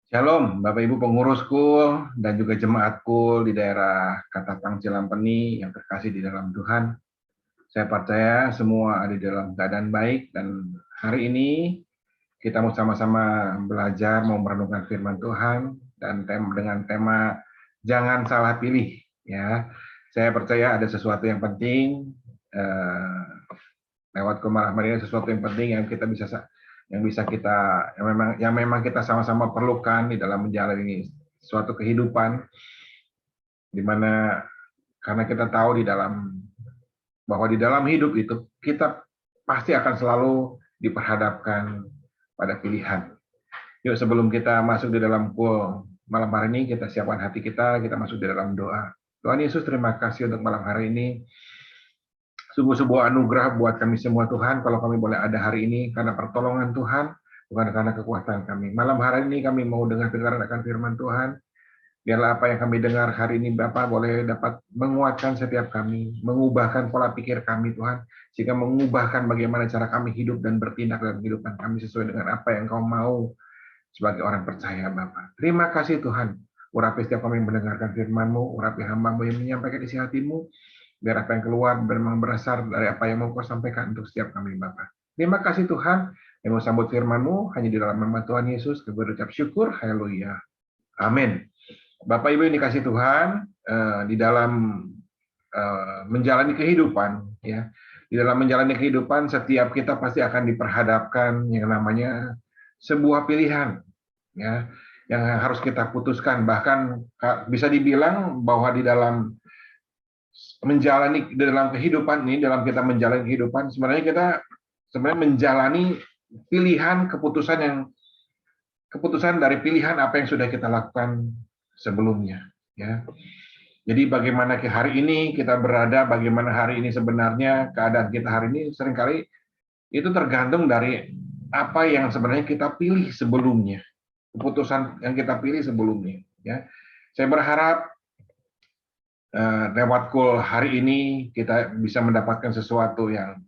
Shalom, Bapak Ibu pengurusku dan juga jemaatku di daerah Katapang Cilampeni yang terkasih di dalam Tuhan. Saya percaya semua ada di dalam keadaan baik dan hari ini kita mau sama-sama belajar, mau merenungkan firman Tuhan dan dengan tema jangan salah pilih. Ya, saya percaya ada sesuatu yang penting eh, lewat Kumara Maria, sesuatu yang penting yang bisa kita yang memang kita sama-sama perlukan di dalam menjalani suatu kehidupan di mana karena kita tahu bahwa di dalam hidup itu kita pasti akan selalu diperhadapkan pada pilihan. Yuk sebelum kita masuk di dalam malam hari ini, kita siapkan hati kita masuk di dalam doa. Tuhan Yesus, terima kasih untuk malam hari ini. Sungguh sebuah anugerah buat kami semua Tuhan, kalau kami boleh ada hari ini, karena pertolongan Tuhan, bukan karena kekuatan kami. Malam hari ini kami mau dengar akan firman Tuhan. Biarlah apa yang kami dengar hari ini Bapak boleh dapat menguatkan setiap kami, mengubahkan pola pikir kami Tuhan, sehingga mengubahkan bagaimana cara kami hidup dan bertindak dalam kehidupan kami sesuai dengan apa yang Kau mau sebagai orang percaya Bapak. Terima kasih Tuhan. Urapi setiap kami mendengarkan firman-Mu, urapi hamba-Mu yang menyampaikan isi hati-Mu, biar apa yang keluar memang berasal dari apa yang mau Kau sampaikan untuk setiap kami Bapak. Terima kasih Tuhan, yang mau sambut firman-Mu hanya di dalam nama Tuhan Yesus, kami berucap syukur, haleluya. Amin. Bapak Ibu yang dikasih Tuhan, di dalam menjalani kehidupan, ya, di dalam menjalani kehidupan setiap kita pasti akan diperhadapkan yang namanya sebuah pilihan, ya, yang harus kita putuskan. Bahkan bisa dibilang bahwa di dalam kehidupan ini, dalam kita menjalani kehidupan, sebenarnya kita menjalani keputusan dari pilihan apa yang sudah kita lakukan sebelumnya, ya. Jadi bagaimana hari ini kita berada, bagaimana hari ini sebenarnya keadaan kita hari ini seringkali itu tergantung dari apa yang sebenarnya kita pilih sebelumnya, keputusan yang kita pilih sebelumnya, ya. Saya berharap lewat hari ini kita bisa mendapatkan sesuatu yang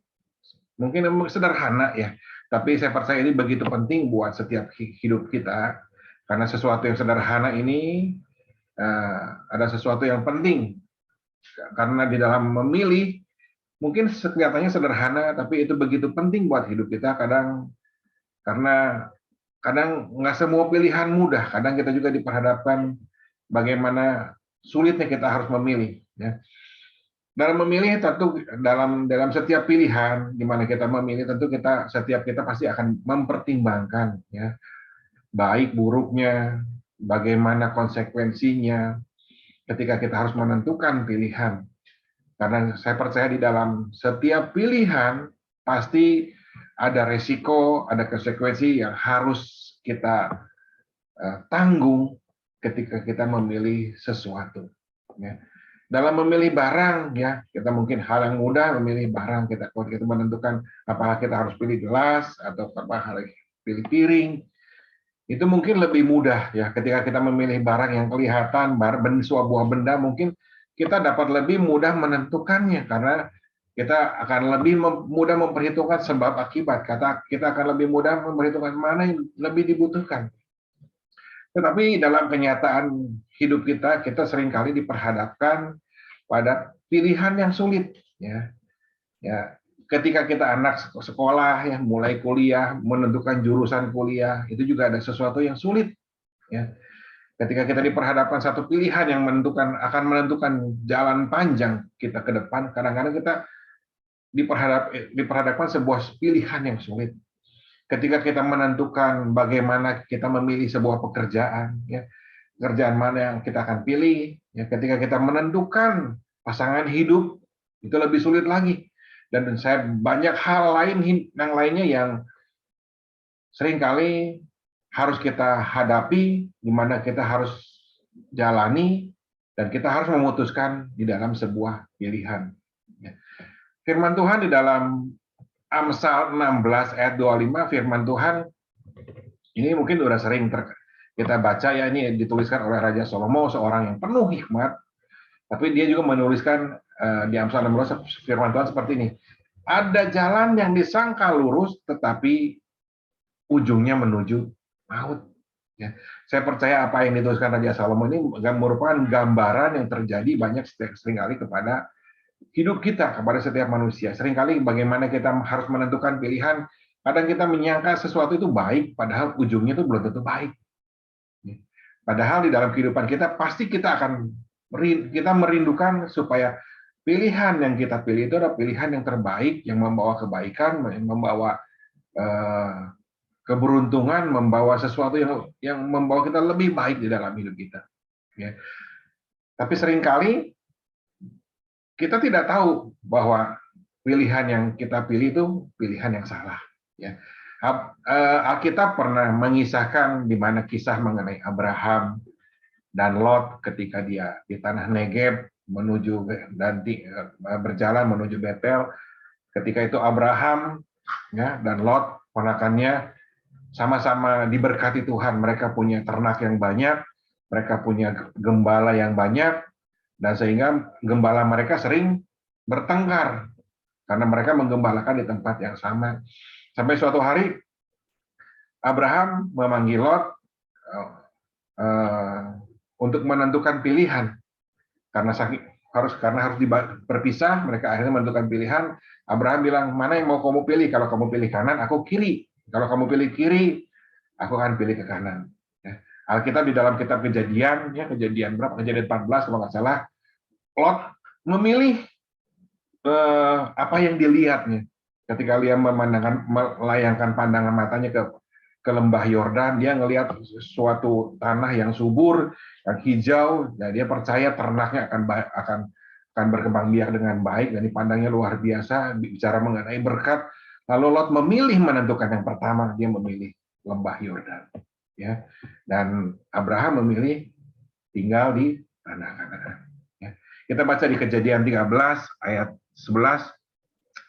mungkin sederhana, ya, tapi saya percaya ini begitu penting buat setiap hidup kita, karena sesuatu yang sederhana ini ada sesuatu yang penting, karena di dalam memilih mungkin kelihatannya sederhana, tapi itu begitu penting buat hidup kita. Karena kadang nggak semua pilihan mudah, kadang kita juga diperhadapkan bagaimana sulitnya kita harus memilih, ya. Dalam memilih tentu dalam setiap pilihan di mana kita memilih, tentu setiap kita pasti akan mempertimbangkan, ya, baik buruknya, bagaimana konsekuensinya ketika kita harus menentukan pilihan. Karena saya percaya di dalam setiap pilihan pasti ada resiko, ada konsekuensi yang harus kita tanggung ketika kita memilih sesuatu, ya. Dalam memilih barang, ya, kita mungkin hal yang mudah memilih barang, kita menentukan apakah kita harus pilih gelas atau apa harus pilih piring. Itu mungkin lebih mudah, ya, ketika kita memilih barang yang kelihatan, sebuah benda, mungkin kita dapat lebih mudah menentukannya, karena kita akan lebih mudah memperhitungkan sebab akibat. Kita akan lebih mudah memperhitungkan mana yang lebih dibutuhkan. Tetapi dalam kenyataan hidup kita seringkali diperhadapkan pada pilihan yang sulit, ya. Ya, ketika kita anak sekolah, ya, mulai kuliah, menentukan jurusan kuliah, itu juga ada sesuatu yang sulit, ya. Ketika kita diperhadapkan satu pilihan yang akan menentukan jalan panjang kita ke depan, kadang-kadang kita diperhadapkan sebuah pilihan yang sulit. Ketika kita menentukan bagaimana kita memilih sebuah pekerjaan, ya, pekerjaan mana yang kita akan pilih, ya, ketika kita menentukan pasangan hidup, itu lebih sulit lagi. Dan saya banyak hal lainnya yang seringkali harus kita hadapi, di mana kita harus jalani, dan kita harus memutuskan di dalam sebuah pilihan. Firman Tuhan di dalam Amsal 16 ayat 25, firman Tuhan ini mungkin sudah sering kita baca, ya, ini dituliskan oleh Raja Salomo, seorang yang penuh hikmat, tapi dia juga menuliskan di Amsal 16 firman Tuhan seperti ini. Ada jalan yang disangka lurus, tetapi ujungnya menuju maut. Ya, saya percaya apa yang dituliskan Raja Salomo ini merupakan gambaran yang terjadi banyak seringkali kepada hidup kita, kepada setiap manusia. Seringkali bagaimana kita harus menentukan pilihan, kadang kita menyangka sesuatu itu baik, padahal ujungnya itu belum tentu baik. Padahal di dalam kehidupan kita pasti kita merindukan supaya pilihan yang kita pilih itu adalah pilihan yang terbaik, yang membawa kebaikan, membawa keberuntungan, membawa sesuatu yang membawa kita lebih baik di dalam hidup kita. Ya. Tapi seringkali kita tidak tahu bahwa pilihan yang kita pilih itu pilihan yang salah. Ya. Alkitab pernah mengisahkan di mana kisah mengenai Abraham dan Lot ketika dia di tanah Negeb menuju dan berjalan menuju Betel. Ketika itu Abraham ya, dan Lot ponakannya sama-sama diberkati Tuhan. Mereka punya ternak yang banyak, mereka punya gembala yang banyak, dan sehingga gembala mereka sering bertengkar karena mereka menggembalakan di tempat yang sama. Sampai suatu hari Abraham memanggil Lot untuk menentukan pilihan karena harus berpisah. Mereka akhirnya menentukan pilihan. Abraham bilang, mana yang mau kamu pilih? Kalau kamu pilih kanan, aku kiri. Kalau kamu pilih kiri, aku akan pilih ke kanan. Ya. Alkitab di dalam kitab Kejadian, ya Kejadian berapa? Kejadian 14 kalau nggak salah, Lot memilih apa yang dilihatnya. Ketika dia melayangkan pandangan matanya ke lembah Yordan, dia ngelihat suatu tanah yang subur, yang hijau, dan dia percaya ternaknya akan berkembang biak dengan baik, dan dipandangnya luar biasa, bicara mengenai berkat. Lalu Lot memilih menentukan yang pertama, dia memilih lembah Yordan. Ya. Dan Abraham memilih tinggal di tanah Kanaan. Ya. Kita baca di Kejadian 13 ayat 11,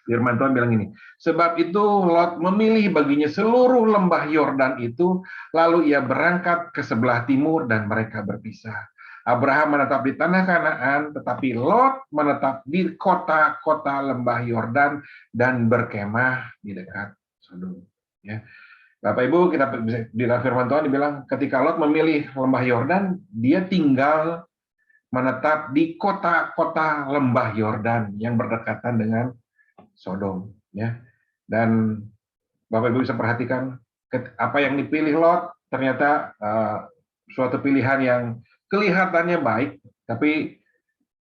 firman Tuhan bilang ini, sebab itu Lot memilih baginya seluruh lembah Yordan itu, lalu ia berangkat ke sebelah timur dan mereka berpisah. Abraham menetap di tanah Kanaan, tetapi Lot menetap di kota-kota lembah Yordan dan berkemah di dekat Sodom. Ya. Bapak Ibu, kita di dalam firman Tuhan dibilang ketika Lot memilih lembah Yordan, dia tinggal menetap di kota-kota lembah Yordan yang berdekatan dengan Sodom, ya. Dan Bapak Ibu bisa perhatikan apa yang dipilih Lot ternyata suatu pilihan yang kelihatannya baik, tapi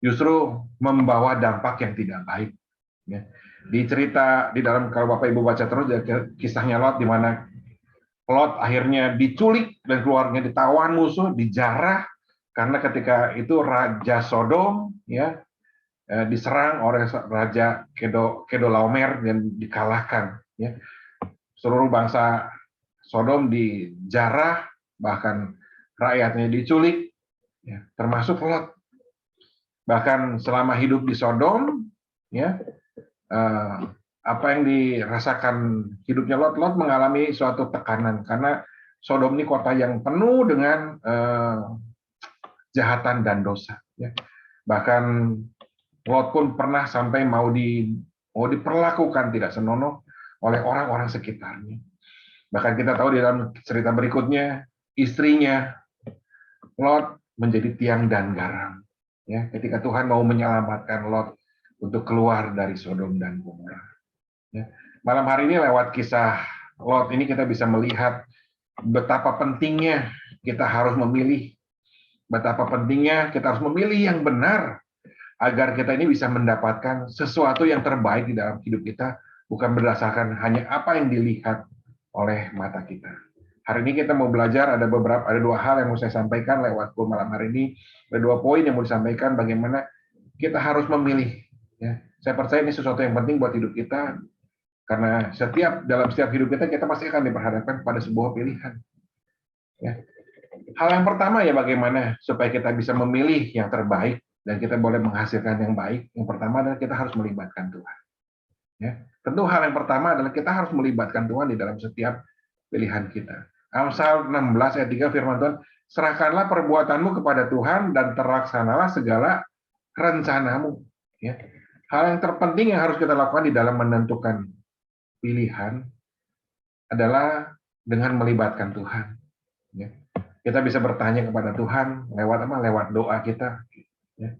justru membawa dampak yang tidak baik. Ya. Di cerita di dalam, kalau Bapak Ibu baca terus kisahnya Lot, di mana Lot akhirnya diculik dan keluarganya ditawan musuh, dijarah karena ketika itu Raja Sodom ya diserang oleh Raja Kedorlaomer dan dikalahkan. Ya. Seluruh bangsa Sodom dijarah, bahkan rakyatnya diculik, ya, termasuk Lot. Bahkan selama hidup di Sodom, ya, apa yang dirasakan hidupnya Lot mengalami suatu tekanan karena Sodom ini kota yang penuh dengan kejahatan dan dosa. Ya. Bahkan Lot pun pernah sampai mau diperlakukan tidak senonoh oleh orang-orang sekitarnya. Bahkan kita tahu di dalam cerita berikutnya, istrinya Lot menjadi tiang dan garam. Ya, ketika Tuhan mau menyelamatkan Lot untuk keluar dari Sodom dan Gomora. Ya. Malam hari ini lewat kisah Lot ini kita bisa melihat betapa pentingnya kita harus memilih, betapa pentingnya kita harus memilih yang benar, agar kita ini bisa mendapatkan sesuatu yang terbaik di dalam hidup kita, bukan berdasarkan hanya apa yang dilihat oleh mata kita. Hari ini kita mau belajar, ada dua hal yang mau saya sampaikan lewat malam hari ini, ada 2 poin yang mau disampaikan bagaimana kita harus memilih. Ya. Saya percaya ini sesuatu yang penting buat hidup kita, karena dalam setiap hidup kita pasti akan diperhadapkan pada sebuah pilihan. Ya. Hal yang pertama ya bagaimana supaya kita bisa memilih yang terbaik, dan kita boleh menghasilkan yang baik. Yang pertama adalah kita harus melibatkan Tuhan. Ya. Tentu hal yang pertama adalah kita harus melibatkan Tuhan di dalam setiap pilihan kita. Amsal 16 ayat 3 firman Tuhan, serahkanlah perbuatanmu kepada Tuhan dan terlaksanalah segala rencanamu. Ya. Hal yang terpenting yang harus kita lakukan di dalam menentukan pilihan adalah dengan melibatkan Tuhan. Ya. Kita bisa bertanya kepada Tuhan lewat apa? Lewat doa kita. Ya.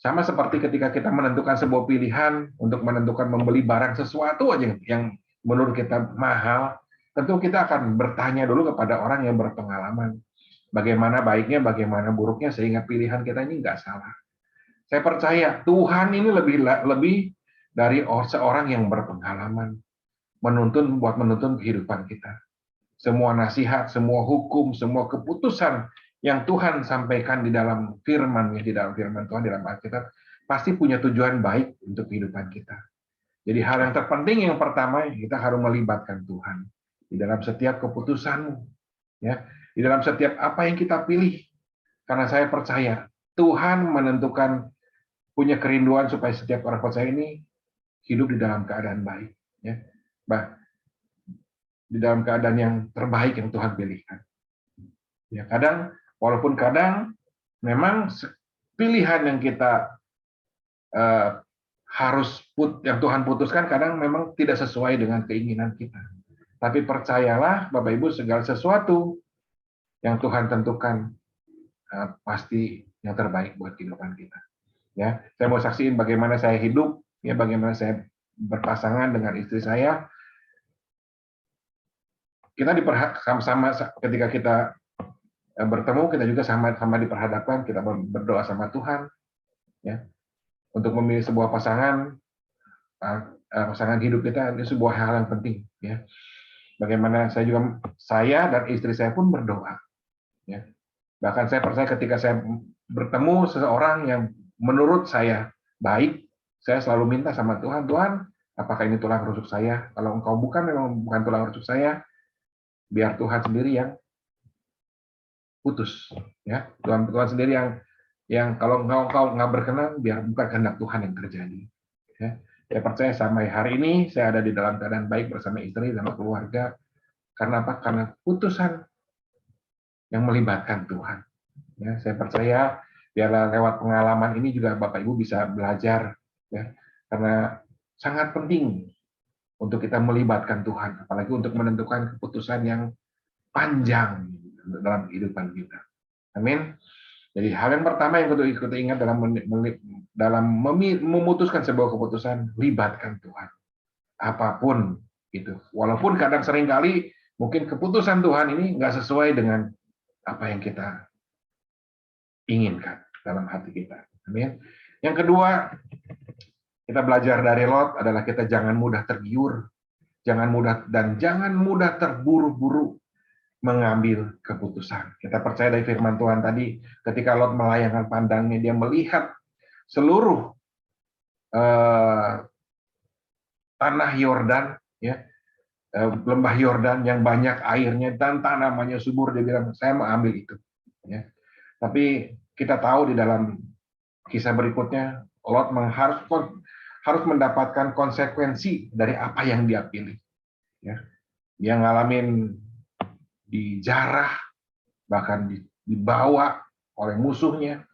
Sama seperti ketika kita menentukan sebuah pilihan untuk menentukan membeli barang sesuatu aja yang menurut kita mahal, tentu kita akan bertanya dulu kepada orang yang berpengalaman. Bagaimana baiknya, bagaimana buruknya, sehingga pilihan kita ini nggak salah. Saya percaya Tuhan ini lebih dari seorang yang berpengalaman menuntun kehidupan kita. Semua nasihat, semua hukum, semua keputusan yang Tuhan sampaikan di dalam firman-Nya, di dalam firman Tuhan, di dalam Alkitab, pasti punya tujuan baik untuk kehidupan kita. Jadi hal yang terpenting yang pertama, kita harus melibatkan Tuhan di dalam setiap keputusanmu, ya, di dalam setiap apa yang kita pilih. Karena saya percaya Tuhan menentukan, punya kerinduan supaya setiap orang percaya ini hidup di dalam keadaan baik, ya, di dalam keadaan yang terbaik yang Tuhan pilihkan. Ya, walaupun kadang memang pilihan yang kita yang Tuhan putuskan kadang memang tidak sesuai dengan keinginan kita. Tapi percayalah Bapak Ibu, segala sesuatu yang Tuhan tentukan pasti yang terbaik buat kehidupan kita. Ya, saya mau saksiin bagaimana saya hidup, ya, bagaimana saya berpasangan dengan istri saya. Kita sama ketika kita bertemu, kita juga sama diperhadapkan, kita berdoa sama Tuhan, ya, untuk memilih sebuah pasangan hidup kita, ini sebuah hal yang penting, ya. Bagaimana saya dan istri saya pun berdoa, ya. Bahkan saya percaya ketika saya bertemu seseorang yang menurut saya baik, saya selalu minta sama Tuhan, Tuhan, apakah ini tulang rusuk saya? Kalau Engkau memang bukan tulang rusuk saya, biar Tuhan sendiri yang putus, ya. Tuhan sendiri yang kalau Engkau nggak berkenan, biar bukan kehendak Tuhan yang terjadi. Ya. Saya percaya sampai hari ini saya ada di dalam keadaan baik bersama istri dan keluarga. Karena apa? Karena putusan yang melibatkan Tuhan. Ya, saya percaya biarlah lewat pengalaman ini juga Bapak Ibu bisa belajar, ya, karena sangat penting untuk kita melibatkan Tuhan, apalagi untuk menentukan keputusan yang panjang dalam kehidupan kita. Amin. Jadi hal yang pertama yang kita ingat dalam memutuskan sebuah keputusan, libatkan Tuhan. Apapun itu. Walaupun kadang seringkali mungkin keputusan Tuhan ini nggak sesuai dengan apa yang kita inginkan dalam hati kita. Amin. Yang kedua, kita belajar dari Lot adalah kita jangan mudah tergiur, jangan mudah terburu-buru mengambil keputusan. Kita percaya dari firman Tuhan tadi, ketika Lot melayangkan pandangnya, dia melihat seluruh tanah Yordan, ya, lembah Yordan yang banyak airnya dan tanamannya subur, dia bilang, saya mau ambil itu. Ya. Tapi kita tahu di dalam kisah berikutnya, Lot harus mendapatkan konsekuensi dari apa yang dia pilih. Ya. Dia ngalamin dijarah, bahkan dibawa oleh musuhnya,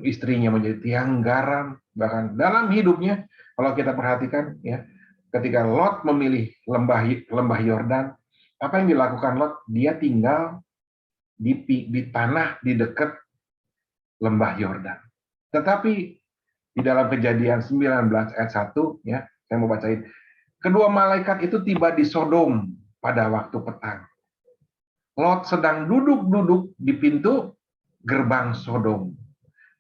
istrinya menjadi tiang garam, bahkan dalam hidupnya, kalau kita perhatikan, ya, ketika Lot memilih lembah Yordan, apa yang dilakukan Lot? Dia tinggal di tanah di dekat lembah Yordan. Tetapi di dalam Kejadian 19 ayat 1, ya, saya mau bacain. Kedua malaikat itu tiba di Sodom pada waktu petang. Lot sedang duduk-duduk di pintu gerbang Sodom.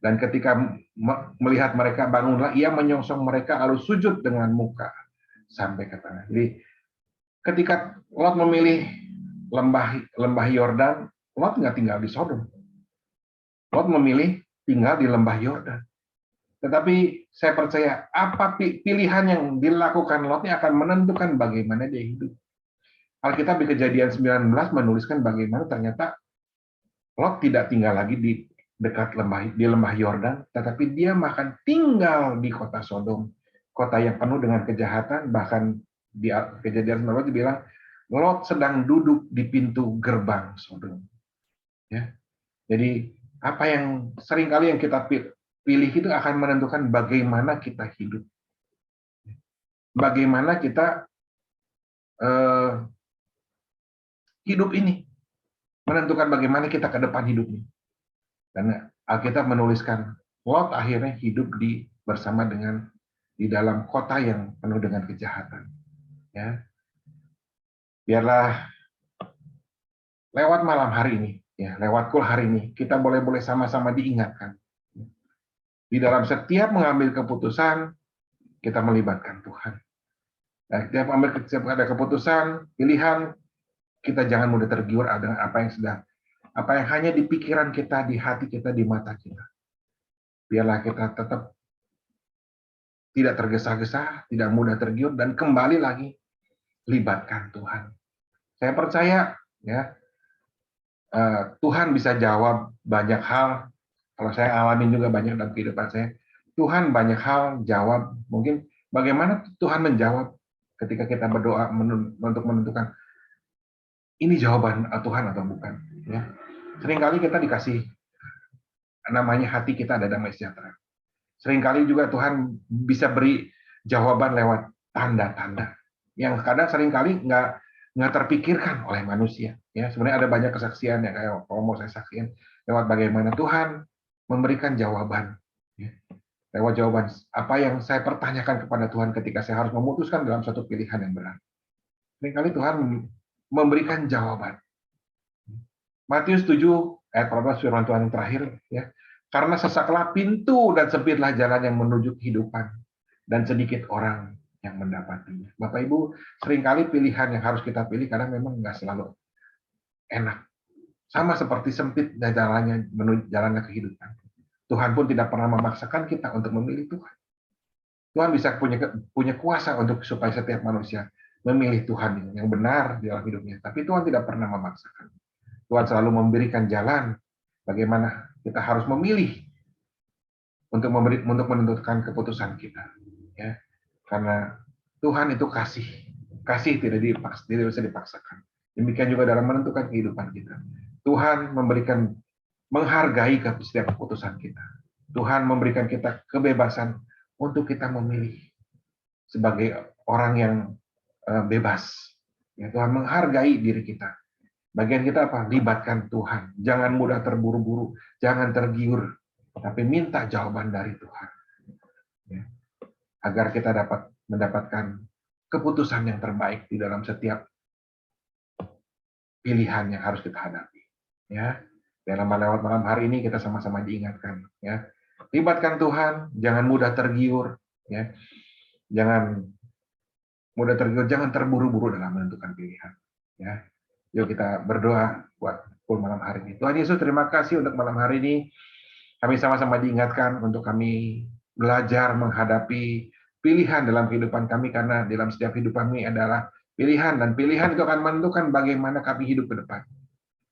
Dan ketika melihat mereka, bangunlah ia menyongsong mereka lalu sujud dengan muka sampai ke tanah. Jadi ketika Lot memilih lembah Yordan, Lot nggak tinggal di Sodom. Lot memilih tinggal di lembah Yordan. Tetapi saya percaya apa pilihan yang dilakukan Lot ini akan menentukan bagaimana dia hidup. Alkitab di Kejadian 19 menuliskan bagaimana ternyata Lot tidak tinggal lagi di dekat lembah Yordan, tetapi dia makan tinggal di kota Sodom, kota yang penuh dengan kejahatan. Bahkan di Kejadian 19 dibilang Lot sedang duduk di pintu gerbang Sodom. Ya. Jadi apa yang seringkali yang kita pilih itu akan menentukan bagaimana kita hidup, bagaimana kita hidup ini. menentukan bagaimana kita ke depan hidup ini. Dan Alkitab menuliskan Lot akhirnya hidup bersama di dalam kota yang penuh dengan kejahatan. Ya, biarlah lewat malam hari ini, ya, lewat kul hari ini, kita boleh sama-sama diingatkan. Di dalam setiap mengambil keputusan, kita melibatkan Tuhan. Nah, setiap ada keputusan, pilihan, kita jangan mudah tergiur dengan apa yang hanya di pikiran kita, di hati kita, di mata kita. Biarlah kita tetap tidak tergesa-gesa, tidak mudah tergiur, dan kembali lagi libatkan Tuhan. Saya percaya, ya, Tuhan bisa jawab banyak hal. Kalau saya alamin juga banyak dalam kehidupan saya, Tuhan banyak hal jawab. Mungkin bagaimana Tuhan menjawab ketika kita berdoa untuk menentukan ini jawaban Tuhan atau bukan. Ya. Seringkali kita dikasih namanya hati kita ada damai sejahtera. Seringkali juga Tuhan bisa beri jawaban lewat tanda-tanda yang kadang seringkali nggak terpikirkan oleh manusia. Ya, sebenarnya ada banyak kesaksian yang kayak kalau mau saya saksikan lewat bagaimana Tuhan memberikan jawaban. Ya, lewat jawaban apa yang saya pertanyakan kepada Tuhan ketika saya harus memutuskan dalam satu pilihan yang benar. Seringkali Tuhan memberikan jawaban. Matius 7 ayat 14 firman Tuhan yang terakhir, ya. Karena sesaklah pintu dan sempitlah jalan yang menuju kehidupan, dan sedikit orang yang mendapatinya. Bapak Ibu, seringkali pilihan yang harus kita pilih karena memang nggak selalu enak. Sama seperti sempit dan jalannya menuju jalannya kehidupan. Tuhan pun tidak pernah memaksakan kita untuk memilih Tuhan. Tuhan bisa punya kuasa untuk supaya setiap manusia memilih Tuhan yang benar di dalam hidupnya. Tapi Tuhan tidak pernah memaksakan. Tuhan selalu memberikan jalan bagaimana kita harus memilih untuk menentukan keputusan kita, ya. Karena Tuhan itu kasih tidak bisa dipaksakan. Demikian juga dalam menentukan kehidupan kita. Tuhan menghargai setiap keputusan kita. Tuhan memberikan kita kebebasan untuk kita memilih sebagai orang yang bebas. Ya, Tuhan menghargai diri kita. Bagian kita apa? Libatkan Tuhan. Jangan mudah terburu-buru, jangan tergiur, tapi minta jawaban dari Tuhan. Ya. Agar kita dapat mendapatkan keputusan yang terbaik di dalam setiap pilihan yang harus kita hadapi. Ya. Dalam lewat malam hari ini kita sama-sama diingatkan. Ya. Libatkan Tuhan, jangan mudah tergiur. Ya. Jangan mudah tergiur, jangan terburu-buru dalam menentukan pilihan. Ya. Yuk kita berdoa buat malam hari ini. Tuhan Yesus, terima kasih untuk malam hari ini. Kami sama-sama diingatkan untuk kami belajar menghadapi pilihan dalam kehidupan kami, karena dalam setiap hidup kami adalah pilihan, dan pilihan itu akan menentukan bagaimana kami hidup ke depan.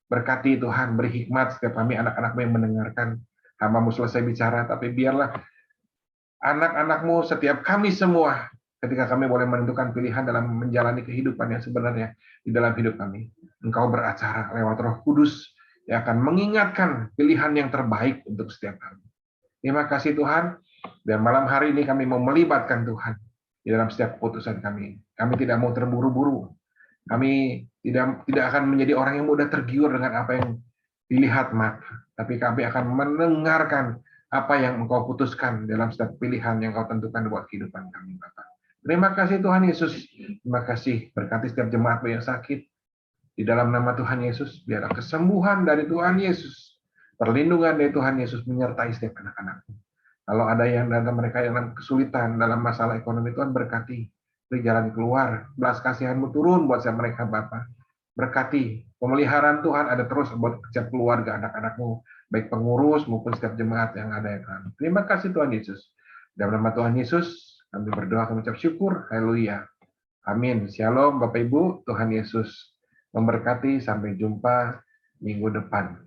Berkati Tuhan, beri hikmat setiap kami anak-anak-Mu yang mendengarkan. Hamba-Mu selesai bicara, tapi biarlah anak-anak-Mu, setiap kami semua, ketika kami boleh menentukan pilihan dalam menjalani kehidupan yang sebenarnya di dalam hidup kami, Engkau beracara lewat Roh Kudus yang akan mengingatkan pilihan yang terbaik untuk setiap kami. Terima kasih Tuhan, dan malam hari ini kami mau melibatkan Tuhan di dalam setiap keputusan kami. Kami tidak mau terburu-buru. Kami tidak akan menjadi orang yang mudah tergiur dengan apa yang dilihat mata, tapi kami akan mendengarkan apa yang Engkau putuskan dalam setiap pilihan yang Engkau tentukan buat kehidupan kami, Bapak. Terima kasih Tuhan Yesus. Terima kasih, berkati setiap jemaat yang sakit. Di dalam nama Tuhan Yesus, biarlah kesembuhan dari Tuhan Yesus, perlindungan dari Tuhan Yesus menyertai setiap anak-anak-Mu. Kalau ada yang mereka yang dalam kesulitan, dalam masalah ekonomi, Tuhan berkati, beri jalan keluar, belas kasihan-Mu turun buat setiap mereka, Bapa. Berkati, pemeliharaan Tuhan ada terus buat setiap keluarga anak-anak-Mu, baik pengurus maupun setiap jemaat yang ada ya Tuhan. Terima kasih Tuhan Yesus. Dalam nama Tuhan Yesus, kami berdoa, kami ucap syukur. Haleluya. Amin. Shalom Bapak Ibu, Tuhan Yesus memberkati. Sampai jumpa minggu depan.